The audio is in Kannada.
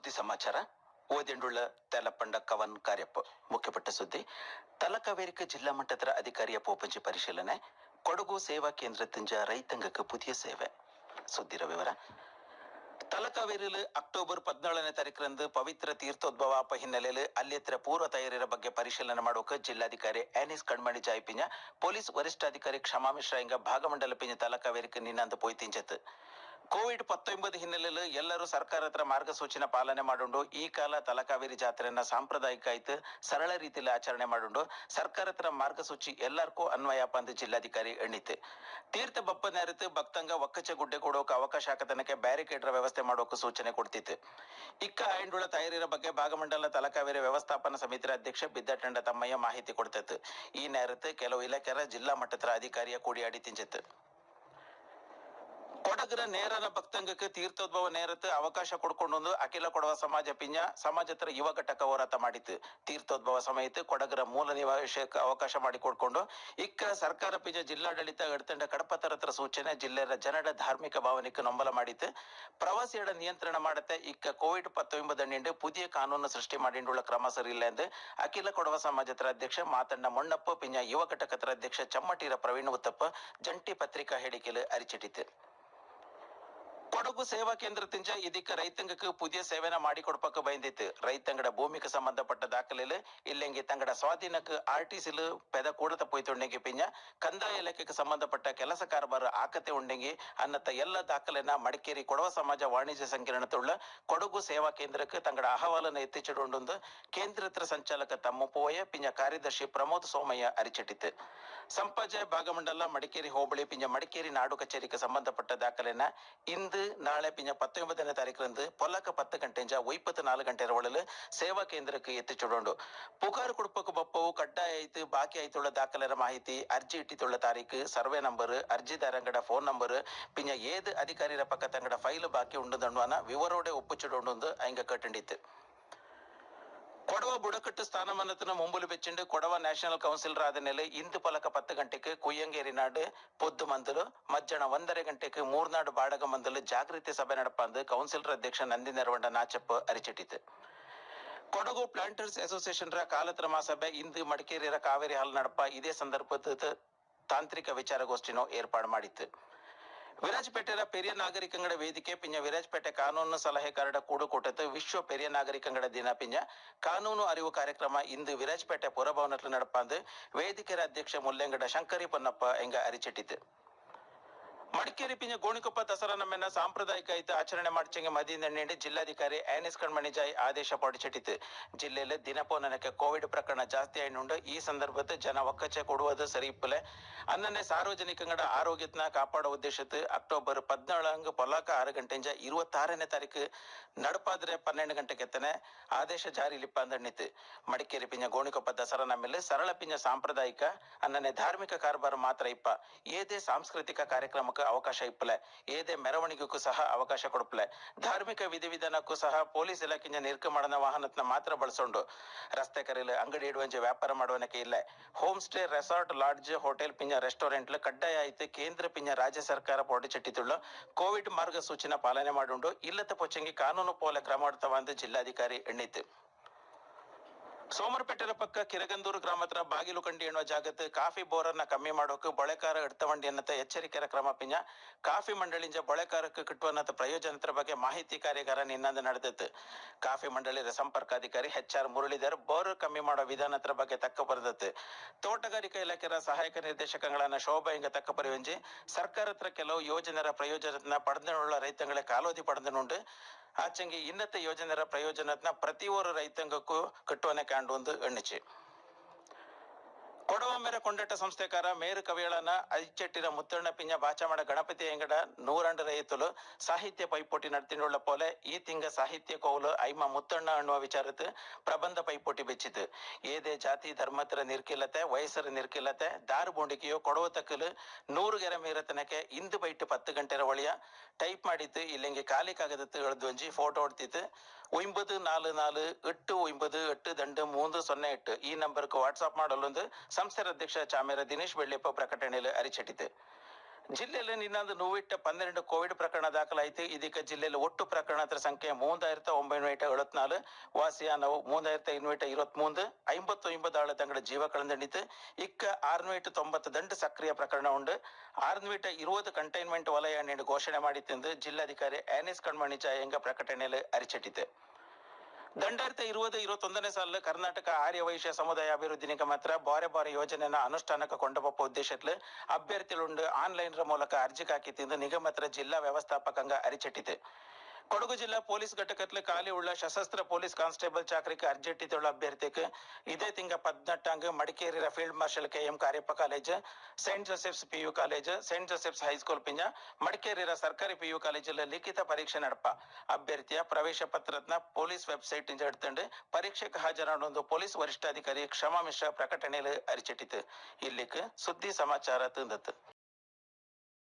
ಸುದ್ದಿ ಸಮಾಚಾರ ಓದಿಂಡುಳ್ಳ ತೆಲಪಂಡ ಕವನ್ ಕಾರ್ಯಪ್ಪ ಮುಖ್ಯಪಟ್ಟ ಸುದ್ದಿ ತಲಕಾವೇರಿಕ ಜಿಲ್ಲಾ ಮಟ್ಟದ ಅಧಿಕಾರಿಯ ಪೋಪಂಚಿ ಪರಿಶೀಲನೆ ಕೊಡಗು ಸೇವಾ ಕೇಂದ್ರ ತಿಂಜ ರೈತಾಂಗಕ್ಕೆ ಪುದಿಯ ಸೇವೆ ಸುದ್ದಿರ ವಿವರ ತಲಕಾವೇರಿಯಲ್ಲಿ ಅಕ್ಟೋಬರ್ 17ನೇ ತಾರೀಕರಂದು ಪವಿತ್ರ ತೀರ್ಥೋದ್ಭವ ಹಿನ್ನೆಲೆಯಲ್ಲಿ ಅಲ್ಲಿಯತ್ರ ಪೂರ್ವ ತಯಾರಿಯ ಬಗ್ಗೆ ಪರಿಶೀಲನೆ ಮಾಡೋಕೆ ಜಿಲ್ಲಾಧಿಕಾರಿ ಆನಿಸ್ ಕಣ್ಮಣಿ ಜಾಯ್ಪಿಂಜ ಪೊಲೀಸ್ ವರಿಷ್ಠಾಧಿಕಾರಿ ಕ್ಷಮಾ ಮಿಶ್ರಾ ಇಂಗ ಭಾಗಮಂಡಲ ಪಿಂಜ ತಲಕಾವೇರಿಕೆ ನಿನ್ನಂದು ಪೋಯ್ತಿಂಜತ್ ಕೋವಿಡ್-19 ಹಿನ್ನೆಲೆಯಲ್ಲಿ ಎಲ್ಲರೂ ಸರ್ಕಾರ ಹತ್ರ ಮಾರ್ಗಸೂಚಿನ ಪಾಲನೆ ಮಾಡುಂಡು ಈ ಕಾಲ ತಲಕಾವೇರಿ ಜಾತ್ರೆಯನ್ನ ಸಾಂಪ್ರದಾಯಿಕ ಆಯ್ತು ಸರಳ ರೀತಿಯಲ್ಲಿ ಆಚರಣೆ ಮಾಡುಂಡು ಸರ್ಕಾರ ಹತ್ರ ಮಾರ್ಗಸೂಚಿ ಎಲ್ಲರಿಗೂ ಅನ್ವಯಪ್ಪ ಅಂತ ಜಿಲ್ಲಾಧಿಕಾರಿ ಎಣ್ಣಿತು ತೀರ್ಥ ಬಪ್ಪ ನೇರತ್ತು ಭಕ್ತಂಗ ಒಕ್ಕಚೆ ಗುಡ್ಡೆ ಕೊಡೋಕೆ ಅವಕಾಶ ಹಾಕತನಕ್ಕೆ ಬ್ಯಾರಿಕೇಡ್ ವ್ಯವಸ್ಥೆ ಮಾಡೋಕೆ ಸೂಚನೆ ಕೊಡ್ತಿತ್ತು ಇಕ್ಕ ಐಂಡುಳ ತಯಾರಿಯ ಬಗ್ಗೆ ಭಾಗಮಂಡಲ ತಲಕಾವೇರಿ ವ್ಯವಸ್ಥಾಪನಾ ಸಮಿತಿ ಅಧ್ಯಕ್ಷ ಬಿದ್ದಟಂಡ ತಮ್ಮಯ್ಯ ಮಾಹಿತಿ ಕೊಡ್ತಿತ್ತು ಈ ನೇರತ್ತು ಕೆಲವು ಇಲಾಖೆಯ ಜಿಲ್ಲಾ ಮಟ್ಟದ ಅಧಿಕಾರಿಯ ಕೂಡಿಯಾಡಿ ತಿಂಜಿತ್ತು ಕೊಡಗರ ನೇರನ ಭಕ್ತಂಗಕ್ಕೆ ತೀರ್ಥೋದ್ಭವ ನೇರತ್ತು ಅವಕಾಶ ಕೊಡ್ಕೊಂಡು ಅಖಿಲ ಕೊಡವ ಸಮಾಜ ಪಿಂಜ ಸಮಾಜತ್ರ ಯುವ ಘಟಕ ಹೋರಾಟ ಮಾಡಿತ್ತು ತೀರ್ಥೋದ್ಭವ ಸಮೇತ ಕೊಡಗರ ಮೂಲ ನಿವಾಸಕ್ಕೆ ಅವಕಾಶ ಮಾಡಿಕೊಡ್ಕೊಂಡು ಇಕ್ಕ ಸರ್ಕಾರ ಪಿಂಜ ಜಿಲ್ಲಾಡಳಿತ ಎಡ್ತಂಡ ಕಡಪತರ ಹತ್ರ ಸೂಚನೆ ಜಿಲ್ಲೆಯ ಜನರ ಧಾರ್ಮಿಕ ಭಾವನೆಗೆ ನೊಂಬಲ ಮಾಡಿತ್ತು ಪ್ರವಾಸಿಗಳ ನಿಯಂತ್ರಣ ಮಾಡತ್ತೆ ಇಕ್ಕ ಕೋವಿಡ್-19 ನಿಂಡು ಪುದಿಯ ಕಾನೂನು ಸೃಷ್ಟಿ ಮಾಡಿಂಡುಳ್ಳ ಕ್ರಮ ಸರಿಯಿಲ್ಲ ಎಂದು ಅಖಿಲ ಕೊಡವ ಸಮಾಜತ್ರ ಅಧ್ಯಕ್ಷ ಮಾತಣ್ಣ ಮೊಣ್ಣಪ್ಪ ಪಿಂಜ ಯುವ ಘಟಕದ ಅಧ್ಯಕ್ಷ ಚಮ್ಮಟೀರ ಪ್ರವೀಣ್ ಉತ್ತಪ್ಪ ಜಂಟಿ ಪತ್ರಿಕಾ ಹೇಳಿಕೆಯಲ್ಲಿ ಅರಿಚಿಟ್ಟಿತು ಕೊಡಗು ಸೇವಾ ಕೇಂದ್ರ ತಿಂಜ ಇದಕ್ಕೆ ರೈತಾಂಗಕ್ಕೆ ಪುದಿಯ ಸೇವೆನ ಮಾಡಿಕೊಡ್ಪಕ್ಕೆ ಬಯಂದಿತ್ತು ರೈತಂಗಡ ಭೂಮಿಗೆ ಸಂಬಂಧಪಟ್ಟ ದಾಖಲೆಲು ಇಲ್ಲೆಂಗಿ ತಂಗಡ ಸ್ವಾಧೀನಕ್ಕೆ ಆರ್ಟಿಸಿಲು ಪೆದ ಕೂಡತ ಪೊಯ್ತುಂಡೆಂಗಿ ಪಿಂಜ ಕಂದಾಯ ಇಲಾಖೆಗೆ ಸಂಬಂಧಪಟ್ಟ ಕೆಲಸ ಕಾರ್ಬಾರ ಆಕತೆ ಉಂಡೆಂಗಿ ಅನ್ನತ್ತ ಎಲ್ಲ ದಾಖಲೆನ ಮಡಿಕೇರಿ ಕೊಡವ ಸಮಾಜ ವಾಣಿಜ್ಯ ಸಂಕಿರಣತುಳ್ಳ ಕೊಡಗು ಸೇವಾ ಕೇಂದ್ರಕ್ಕೆ ತಂಗಡ ಅಹವಾಲನ್ನು ಎತ್ತಿಚಿಡುಂಡು ಕೇಂದ್ರತ್ರ ಸಂಚಾಲಕ ತಮ್ಮ ಪೋಯ ಪಿಂಜ ಕಾರ್ಯದರ್ಶಿ ಪ್ರಮೋದ್ ಸೋಮಯ್ಯ ಅರಿಚಿಟ್ಟಿತು ಸಂಪಾಜೆ ಭಾಗಮಂಡಲ ಮಡಿಕೇರಿ ಹೋಬಳಿ ಪಿಂಜ ಮಡಿಕೇರಿ ನಾಡು ಕಚೇರಿಗೆ ಸಂಬಂಧಪಟ್ಟ ದಾಖಲೆನ ಇಂದು ನಾಳೆ ಪಿಂಜ 19ನೇ ತಾರೀಕರಂದು ಪೊಲಕ 10 ಗಂಟೆಂಜ 24 ಗಂಟೆ ಒಳಲು ಸೇವಾ ಕೇಂದ್ರಕ್ಕೆ ಎತ್ತಿಚುಡೋಂಡು ಪುಕಾರು ಕುಡುಪಕ್ಕೆ ಬಪ್ಪವು ಕಡ್ಡಾಯ ಆಯ್ತು ಬಾಕಿ ಆಯ್ತುಳ್ಳ ದಾಖಲೆರ ಮಾಹಿತಿ ಅರ್ಜಿ ಇಟ್ಟಿತುಳ್ಳ ತಾರೀಕು ಸರ್ವೆ ನಂಬರ್ ಅರ್ಜಿದಾರಂಗಡ ಫೋನ್ ನಂಬರ್ ಪಿಂಜ ಏದು ಅಧಿಕಾರಿರ ಪಕ್ಕ ತಂಗಡ ಫೈಲ್ ಬಾಕಿ ಉಂಡುದಣ್ಣ ವಿವರೋಡೆ ಒಪ್ಪುಚುಡೋಂಡು ಐಂಗ ಕಟ್ಟಂಡಿತ್ತು ಕೊಡವ ಬುಡಕಟ್ಟು ಸ್ಥಾನಮಾನತನ ಮುಂಬುಲು ಬೆಚ್ಚಿಂಡು ಕೊಡವ ನ್ಯಾಷನಲ್ ಕೌನ್ಸಿಲರ್ ಆದ ನೆಲೆ ಇಂದು ಪಲಕ 10 ಗಂಟೆಗೆ ಕುಯ್ಯಂಗೇರಿ ನಾಡು ಪೊದ್ದು ಮಂದಲು ಮಧ್ಯಾಹ್ನ 1:30 ಗಂಟೆಗೆ ಮೂರ್ನಾಡು ಬಾಡಗ ಮಂದಲು ಜಾಗೃತಿ ಸಭೆ ನಡಪಂದು ಕೌನ್ಸಿಲರ್ ಅಧ್ಯಕ್ಷ ನಂದಿ ನೆರವಂಡ ನಾಚಪ್ಪ ಅರಿಚಿಟ್ಟಿತು ಕೊಡಗು ಪ್ಲಾಂಟರ್ಸ್ ಅಸೋಸಿಯೇಷನ್ ರ ಕಾಲತ್ರ ಮಹಾಸಭೆ ಇಂದು ಮಡಿಕೇರಿಯ ಕಾವೇರಿ ಹಾಲ್ ನಡಪ ಇದೇ ಸಂದರ್ಭದ ತಾಂತ್ರಿಕ ವಿಚಾರಗೋಷ್ಠಿನೂ ಏರ್ಪಾಡು ಮಾಡಿತ್ತು ವಿರಾಜಪೇಟೆಯ ಪೆರಿಯ ನಾಗರಿಕಂಗಡ ವೇದಿಕೆ ಪಿಂಜ ವಿರಾಜಪೇಟೆ ಕಾನೂನು ಸಲಹೆಗಾರರ ಕೂಡುಕೂಟದ ವಿಶ್ವ ಪೆರಿಯ ನಾಗರಿಕಂಗಡ ದಿನ ಪಿಂಜ ಕಾನೂನು ಅರಿವು ಕಾರ್ಯಕ್ರಮ ಇಂದು ವಿರಾಜಪೇಟೆ ಪುರಭವನದಲ್ಲಿ ನಡಪಂದು ವೇದಿಕೆಯ ಅಧ್ಯಕ್ಷ ಮುಲ್ಲೆಂಗಡ ಶಂಕರಿ ಪೊನ್ನಪ್ಪ ಎಂಗ ಅರಿಚಿಟ್ಟಿತು ಮಡಿಕೇರಿ ಪಿಂಜ ಗೋಣಿಕೊಪ್ಪ ದಸರಾ ನಮ್ಮೆನ್ನ ಸಾಂಪ್ರದಾಯಿಕ ಆಯ್ತು ಆಚರಣೆ ಮಾಡ್ಚಂಗೆ ಮದಿಯಿಂದ ನೀಡಿ ಜಿಲ್ಲಾಧಿಕಾರಿ ಆನಿಸ್ ಕಣ್ಮಣಿ ಜಾಯ್ ಆದೇಶ ಹೊರಡಿಸಿಟ್ಟಿತು ಜಿಲ್ಲೆಯಲ್ಲಿ ದಿನಪೋನನಕ್ಕೆ ಕೋವಿಡ್ ಪ್ರಕರಣ ಜಾಸ್ತಿ ಆಯ್ನುಂಡು ಈ ಸಂದರ್ಭದ ಜನ ಒಕ್ಕಚೆ ಕೊಡುವುದು ಸರಿ ಇಪ್ಪಲೆ ಅನ್ನನೆ ಸಾರ್ವಜನಿಕಂಗಡ ಆರೋಗ್ಯತ್ನ ಕಾಪಾಡೋ ಉದ್ದೇಶದ ಅಕ್ಟೋಬರ್ 17 ಪೊಲಾಕ 6 ಗಂಟೆಂಜ 26ನೇ ತಾರೀಕು ನಡಪಾದ್ರೆ 12 ಗಂಟೆಗೆ ಎತ್ತನೆ ಆದೇಶ ಜಾರಿಲಿಪ್ಪ ಅಂದಣ್ಣಿತು ಮಡಿಕೇರಿ ಪಿಂಜ ಗೋಣಿಕೊಪ್ಪ ದಸರಾ ನಮ್ಮೆಲ್ಲ ಸರಳ ಪಿಂಜ ಸಾಂಪ್ರದಾಯಿಕ ಅನ್ನನೆ ಧಾರ್ಮಿಕ ಕಾರ್ಬಾರ ಮಾತ್ರ ಇಪ್ಪ ಏದೇ ಸಾಂಸ್ಕೃತಿಕ ಕಾರ್ಯಕ್ರಮಕ್ಕೆ ಅವಕಾಶ ಇಪ್ಪಲೆ ಏದೇ ಮೆರವಣಿಗೆಗೂ ಸಹ ಅವಕಾಶ ಕೊಡಪಲೆ ಧಾರ್ಮಿಕ ವಿಧಿವಿಧಾನಕ್ಕೂ ಸಹ ಪೊಲೀಸ್ ಇಲಾಖೆಯ ನಿರ್ಕ ಮಾಡನ ವಾಹನತ್ನ ಮಾತ್ರ ಬಳಸೊಂಡು ರಸ್ತೆ ಕರೆಯಲು ಅಂಗಡಿ ಇಡುವಂಜೆ ವ್ಯಾಪಾರ ಮಾಡುವನಕ್ಕೆ ಇಲ್ಲ home stay resort lodge hotel ಪಿಂಜ ರೆಸ್ಟೋರೆಂಟ್ ಕಡ್ಡಾಯ ಆಯ್ತು ಕೇಂದ್ರ ಪಿಂಜ ರಾಜ್ಯ ಸರ್ಕಾರ ಹೊರಡಿಸಿಟ್ಟಿದ್ದುಳ್ಳು ಕೋವಿಡ್ ಮಾರ್ಗಸೂಚಿನ ಪಾಲನೆ ಮಾಡುಂಡು ಇಲ್ಲದ ಪೊಚ್ಚಂಗಿ ಕಾನೂನು ಪೋಲೆ ಕ್ರಮ ಎಂದು ಜಿಲ್ಲಾಧಿಕಾರಿ ಎಣ್ಣಿತು ಸೋಮರಪೇಟೆರ ಪಕ್ಕ ಕಿರಗಂದೂರು ಗ್ರಾಮ ಹತ್ರ ಬಾಗಿಲು ಕಂಡಿ ಎನ್ನುವ ಜಾಗത്ത് ಕಾಫಿ ಬೋರನ್ನ ಕಮ್ಮಿ ಮಾಡೋಕೆ ಬೊಳೆಕಾರ ಎಡ್ತವಂಡಿ ಅನ್ನತ ಎಚ್ಚರಿಕೆರ ಕ್ರಮ ಪಿಂಜ ಕಾಫಿ ಮಂಡಳಿಂಜ ಬೊಳೆಕಾರಕ್ಕೆ ಕಿಟ್ಟುವನ್ನತ ಪ್ರಯೋಜನದ ಬಗ್ಗೆ ಮಾಹಿತಿ ಕಾರ್ಯಾಗಾರ ನಿನ್ನಂದು ನಡೆದಿತ್ತು ಕಾಫಿ ಮಂಡಳಿಯ ಸಂಪರ್ಕಾಧಿಕಾರಿ HR ಮುರಳೀಧರ್ ಬೋರ್ ಕಮ್ಮಿ ಮಾಡೋ ವಿಧಾನದ ಬಗ್ಗೆ ತಕ್ಕ ಬರೆದತ್ತು ತೋಟಗಾರಿಕಾ ಇಲಾಖೆಯ ಸಹಾಯಕ ನಿರ್ದೇಶಕಗಳನ್ನ ಶೋಭಾ ಹಿಂಗ ತಕ್ಕ ಪರಿವಂಜಿ ಸರ್ಕಾರ ಹತ್ರ ಕೆಲವು ಯೋಜನೆರ ಪ್ರಯೋಜನದ ಪಡೆದುಳ್ಳ ರೈತಂಗಳೇ ಕಾಲೋದಿ ಪಡೆದನುಂಡು ಆಚಂಗಿ ಇನ್ನತೆ ಯೋಜನೆರ ಪ್ರಯೋಜನತ್ನ ಪ್ರತಿಯೊರು ರೈತಾಂಗಕ್ಕೂ ಕಟ್ಟುವನೆ ಕಾಂಡು ಒಂದು ಎಣ್ಣಿಚೆ ಕೊಡವ ಮೇರ ಕೊಂಡಟ ಸಂಸ್ಥೆಕಾರ ಮೇರು ಕವಿಯಳನ ಐಚೆಟ್ಟಿನ ಮುತ್ತಣ್ಣ ಪಿಂಜ ಬಾಚಮಡ ಗಣಪತಿ ಎಂಗಡ 102 ರೈತಲು ಸಾಹಿತ್ಯ ಪೈಪೋಟಿ ನಡೆತಿನುಳ್ಳ ಪೋಲೆ ಈ ತಿಂಗ ಸಾಹಿತ್ಯ ಕೋಲು ಐಮ ಮುತ್ತಣ್ಣ ಅನ್ನುವ ವಿಚಾರದ ಪ್ರಬಂಧ ಪೈಪೋಟಿ ಬೆಚ್ಚಿತು ಏದೇ ಜಾತಿ ಧರ್ಮತ್ರ ನಿರ್ಕಿಲ್ಲತೆ ವಯಸ್ಸರ ನಿರ್ಕಿಲ್ಲತೆ ದಾರು ಬೊಂಡಿಕೆಯೋ ಕೊಡವ ತಕ್ಕಲು 100 ಗೆರೆ ಮೀರತನಕ್ಕೆ ಇಂದು ಬೈಟ್ 10 ಗಂಟೆರ ಒಳಿಯ ಟೈಪ್ ಮಾಡಿತ್ತು ಇಲ್ಲಿಂಗೆ ಖಾಲಿ ಕಾಗದತ್ತು ಎಳ್ದುವಂಜಿ ಫೋಟೋ ಹೊಡ್ತಿತ್ತು 9498 ಈ ನಂಬರ್ಗೆ ವಾಟ್ಸಾಪ್ ಮಾಡಲೊಂದು ಸಂಸ್ಥೆಯ ಅಧ್ಯಕ್ಷ ಚಾಮೇರ ದಿನೇಶ್ ಬೆಳ್ಳಿಯಪ್ಪ ಪ್ರಕಟಣೆಯಲ್ಲಿ ಅರಿಚಿಟ್ಟಿತು ಜಿಲ್ಲೆಯಲ್ಲಿ ನಿನ್ನೊಂದು 112 ಕೋವಿಡ್ ಪ್ರಕರಣ ದಾಖಲಾಯಿತು. ಇದಕ್ಕೆ ಜಿಲ್ಲೆಯಲ್ಲಿ ಒಟ್ಟು ಪ್ರಕರಣದ ಸಂಖ್ಯೆ 3974. ವಾಸಿಯಾನವು 3223. 59 തങ്ങളുടെ ജീവ കളഞ്ഞെടുത്ത് ഇക്ക 692 സക്രിയ പ്രಕರಣ ഉണ്ട്. 620 ಕಂಟೈನ್ಮೆಂಟ್ ವಲಯ ನೀಡಿ ಘೋಷಣೆ ಮಾಡಿತ್ತೆಂದು ಜಿಲ್ಲಾಧಿಕಾರಿ ಆನಿಸ್ ಕಣ್ಮಣಿ ಜಾಯಂಗ ಪ್ರಕಟಣೆಯಲ್ಲಿ ಅರಿಚಿಟ್ಟಿದೆ. 2020-21ನೇ ಸಾಲ ಕರ್ನಾಟಕ ಆರ್ಯ ವೈಶ್ಯ ಸಮುದಾಯ ಅಭಿವೃದ್ಧಿ ನಿಗಮ ಹತ್ರ ಬಾರೆ ಯೋಜನೆನ ಅನುಷ್ಠಾನಕ್ಕೆ ಕೊಂಡೊಪ್ಪ ಉದ್ದೇಶದಲ್ಲಿ ಅಭ್ಯರ್ಥಿಗಳು ಆನ್ಲೈನ್ ಮೂಲಕ ಅರ್ಜಿ ಹಾಕಿತ್ತಿಂದು ನಿಗಮ ಹತ್ರ ಜಿಲ್ಲಾ ವ್ಯವಸ್ಥಾಪಕಂಗ ಅರಿಚಿಟ್ಟಿದೆ. ಕೊಡಗು ಜಿಲ್ಲಾ ಪೊಲೀಸ್ ಘಟಕದಲ್ಲಿ ಖಾಲಿ ಉಳ್ಳ ಸಶಸ್ತ್ರ ಪೊಲೀಸ್ ಕಾನ್ಸ್ಟೇಬಲ್ ಚಾಕರಿಗೆ ಅರ್ಜಿಟ್ಟಿದ್ದುಳ್ಳ ಅಭ್ಯರ್ಥಿಗೆ ಇದೇ ತಿಂಗ 18 Madikeri field marshal KM Cariappa college, saint Joseph's PU college, saint Joseph's high school ಪಿಂಜ ಮಡಿಕೇರಿ ಸರ್ಕಾರಿ PU ಕಾಲೇಜಲ್ಲಿ ಲಿಖಿತ ಪರೀಕ್ಷೆ ನಡಪ. ಅಭ್ಯರ್ಥಿಯ ಪ್ರವೇಶ ಪತ್ರನ ಪೊಲೀಸ್ ವೆಬ್ಸೈಟ್ ಇಂದ எடுத்துண்டு ಪರೀಕ್ಷೆಗೆ ಹಾಜರಾಡೊಂದು ಪೊಲೀಸ್ ವರಿಷ್ಠಾಧಿಕಾರಿ ಕ್ಷಮಾ ಮಿಶ್ರಾ ಪ್ರಕಟಣೆಯಲ್ಲಿ ಅರಿಚಿಟ್ಟಿತು. ಇಲ್ಲಿಗೆ ಸುದ್ದಿ ಸಮಾಚಾರ ತಂದತ್ತು.